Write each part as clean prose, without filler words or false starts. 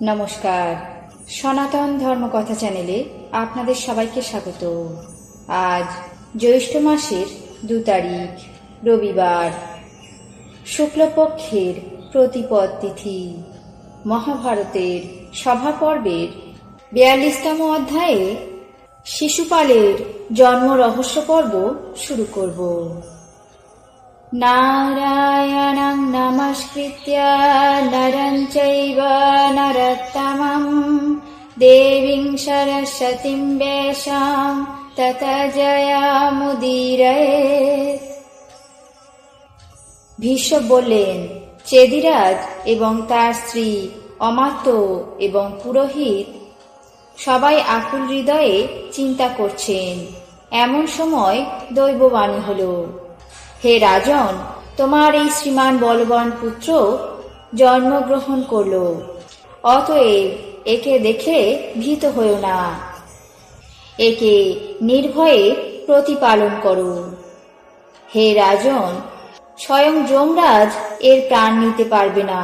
নমস্কার, সনাতন ধর্মকথা চ্যানেলে আপনাদের সবাইকে স্বাগত। আজ জ্যৈষ্ঠ মাসের ২ তারিখ রবিবার, শুক্লপক্ষের প্রতিপদ তিথি। মহাভারতের সভা পর্বের ৪২তম অধ্যায়ে শিশুপালের জন্ম রহস্য পর্ব শুরু করব। নারায়ণং নমস্কৃত্য নরং চৈব নরোত্তমং দেবীং সরস্বতীং ব্যাসাং ততো জয়মুদীরয়েৎ। ভীষ্ম বললেন, চেদিরাজ এবং তার স্ত্রী অমাত্য এবং পুরোহিত সবাই আকুল হৃদয়ে চিন্তা করছেন। এমন সময় দৈববাণী হল, হে রাজন, তোমার এই শ্রীমান বলবান পুত্র জন্মগ্রহণ করল, অতএব একে দেখে ভীত হও না, একে নির্ভয়ে প্রতিপালন করো। হে রাজন, স্বয়ং যমরাজ এর প্রাণ নিতে পারবে না,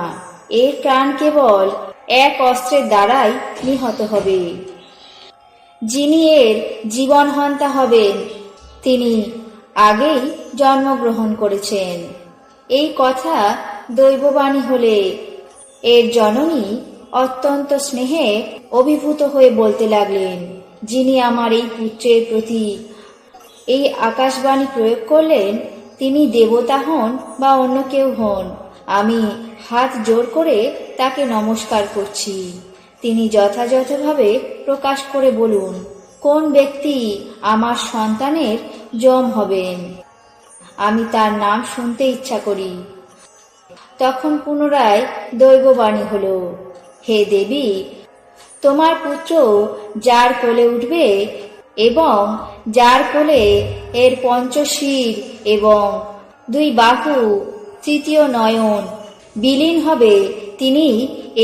এর প্রাণ কেবল এক অস্ত্রের দ্বারাই নিহত হবে। যিনি এর জীবনহন্তা হবেন তিনি আগেই জন্মগ্রহণ করেছেন। এই কথা দৈববাণী হলে এর জননী অত্যন্ত স্নেহে অভিভূত হয়ে বলতে লাগলেন, যিনি আমার এই পুত্রের প্রতি এই আকাশবাণী প্রয়োগ করলেন তিনি দেবতা হন বা অন্য কেউ হন, আমি হাত জোর করে তাকে নমস্কার করছি। তিনি যথাযথভাবে প্রকাশ করে বলুন, কোন ব্যক্তি আমার সন্তানের যম হবেন, আমি তার নাম শুনতে ইচ্ছা করি। তখন পুনরায় দৈববাণী হল, হে দেবী, তোমার পুত্র যার কোলে উঠবে এবং যার কোলে এর পঞ্চশির এবং 2 বাহু, 3য় নয়ন বিলীন হবে, তিনি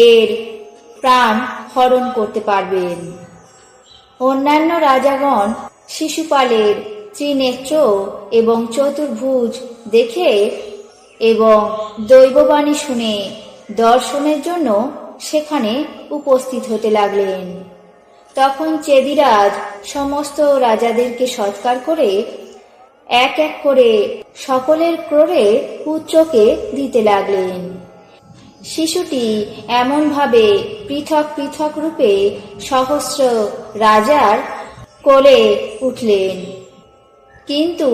এর প্রাণ হরণ করতে পারবেন। অন্যান্য রাজাগণ শিশুপালের ত্রিনেত্র এবং চতুর্ভুজ দেখে এবং দৈববাণী শুনে দর্শনের জন্য সেখানে উপস্থিত হতে লাগলেন। তখন চেদিরাজ সমস্ত রাজাদেরকে সৎকার করে এক এক করে সকলের ক্রোড়ে পুত্রকে দিতে লাগলেন। শিশুটি এমনভাবে পৃথক পৃথক রূপে সহস্র রাজার কোলে উঠলেন, কিন্তু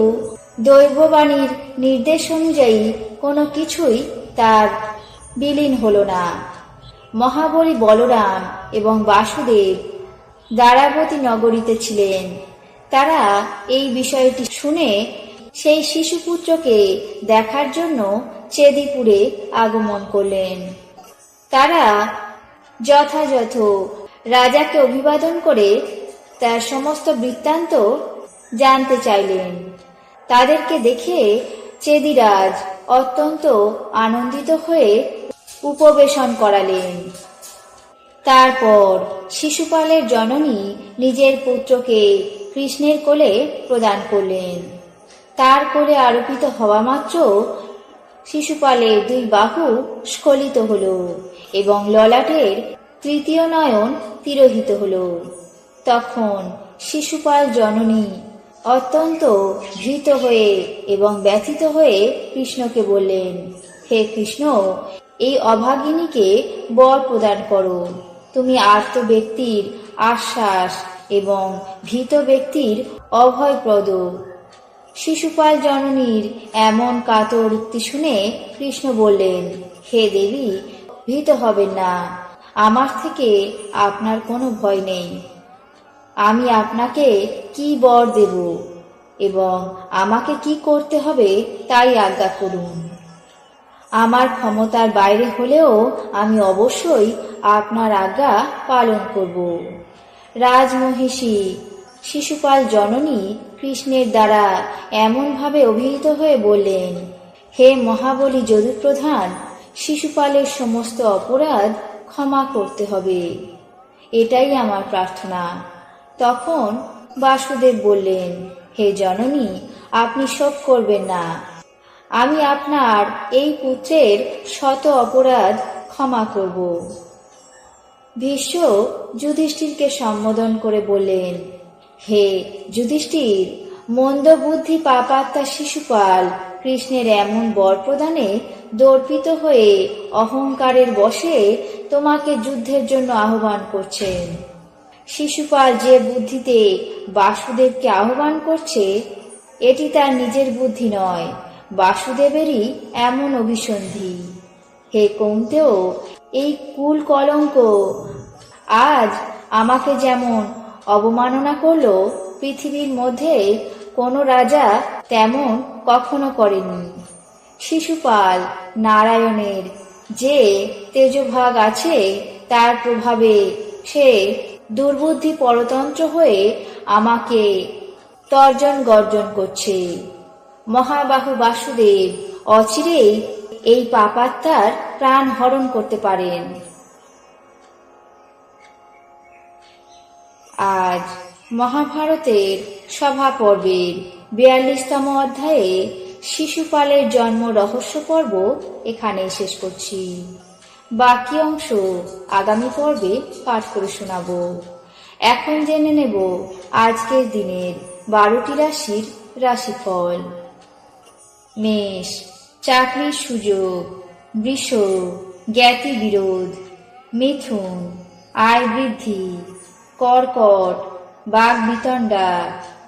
দৈববাণীর নির্দেশ অনুযায়ী কোনো কিছুই তার বিলীন হল না। মহাবলী বলরাম এবং বাসুদেব দ্বারাবতী নগরীতে ছিলেন। তারা এই বিষয়টি শুনে সেই শিশুপুত্রকে দেখার জন্য চেদিপুরে আগমন করলেন। তারা যথাযথ রাজাকে অভিবাদন করে তার সমস্ত বৃত্তান্ত জানতে চাইলেন। তাদেরকে দেখে চেদিরাজ অত্যন্ত আনন্দিত হয়ে উপবেশন করালেন। তারপর শিশুপালের জননী নিজের পুত্রকে কৃষ্ণের কোলে প্রদান করলেন। তার কোলে আরোপিত হওয়া মাত্র শিশুপালের 2 বাহু স্খলিত হল এবং ললাটের 3য় নয়ন তিরোহিত হল। তখন শিশুপাল জননী অত্যন্ত ভীত হয়ে এবং ব্যথিত হয়ে কৃষ্ণকে বললেন, হে কৃষ্ণ, এই অভাগিনীকে বর প্রদান করো। তুমি আর্ত ব্যক্তির আশ্বাস এবং ভীত ব্যক্তির অভয়প্রদ। শিশুপাল জননীর এমন কাতর উক্তি শুনে কৃষ্ণ বললেন, হে দেবী, ভীত হবেন না, আমার থেকে আপনার কোনো ভয় নেই। আমি আপনাকে কি বর দেব এবং আমাকে কি করতে হবে তাই আজ্ঞা করুন। আমার ক্ষমতার বাইরে হলেও আমি অবশ্যই আপনার আজ্ঞা পালন করব। রাজমহিষী শিশুপাল জননী কৃষ্ণের দ্বারা এমনভাবে অভিহিত হয়ে বললেন, হে মহাবলী যদুপ্রধান, শিশুপালের সমস্ত অপরাধ ক্ষমা করতে হবে, এটাই আমার প্রার্থনা। তখন বাসুদেব বললেন, হে জননী, আপনি শোক করবেন না, আমি আপনার এই পুত্রের শত অপরাধ ক্ষমা করব। ভীষ্ম যুধিষ্ঠিরকে সম্বোধন করে বললেন, হে যুধিষ্ঠির, মন্দ বুদ্ধি পাপাত্মা শিশুপাল কৃষ্ণের এমন বর প্রদানে দর্পিত হয়ে অহংকারের বশে তোমাকে যুদ্ধের জন্য আহ্বান করছেন। শিশুপাল যে বুদ্ধিতে বাসুদেবকে আহ্বান করছে, এটি তার নিজের বুদ্ধি নয়, বাসুদেবেরই এমন অভিসন্ধি। হে কৌন্তেয়, এই কুল কলঙ্ক আজ আমাকে যেমন অবমাননা করল, পৃথিবীর মধ্যে কোনো রাজা তেমন কখনো করেনি। শিশুপাল নারায়ণের যে তেজভাগ আছে, তার প্রভাবে সে দুর্বুদ্ধি পরতন্ত্র হয়ে আমাকে তর্জন গর্জন করছে। মহাবাহু বাসুদেব অচিরেই এই পাপাত্মার প্রাণ হরণ করতে পারেন। আজ মহাভারতের সভা পর্বের 42তম অধ্যায়ে শিশুপালের জন্ম রহস্য পর্ব এখানেই শেষ করছি। বাকি অংশ আগামী পর্বে পাঠ করে শোনাব। এখন জেনে নেব আজকের দিনের 12টি রাশির রাশিফল। মেষ, চাকরির সুযোগ। বৃষ, জ্ঞাতি বিরোধ। মিথুন, আয় বৃদ্ধি। কর্কট, বাগ বিতণ্ডা।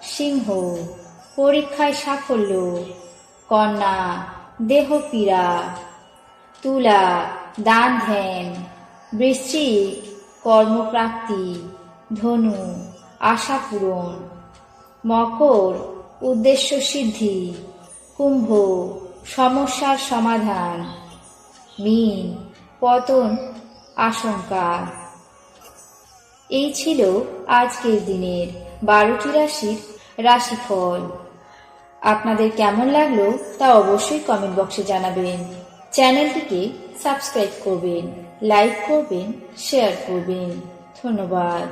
সিংহ, পরীক্ষায় সাফল্য। কন্যা, দেহ পীড়া। তুলা, দান ধ্যান। বৃশ্চিক, কর্মপ্রাপ্তি। ধনু, আশা পূরণ। মকর, উদ্দেশ্য সিদ্ধি। কুম্ভ, সমস্যার সমাধান। মীন, পতন আশঙ্কা। এই ছিল আজকের দিনের 12টি রাশির রাশিফল। আপনাদের কেমন লাগলো তা অবশ্যই কমেন্ট বক্সে জানাবেন। চ্যানেলটিকে সাবস্ক্রাইব করবেন, লাইক করবেন, শেয়ার করবেন। ধন্যবাদ।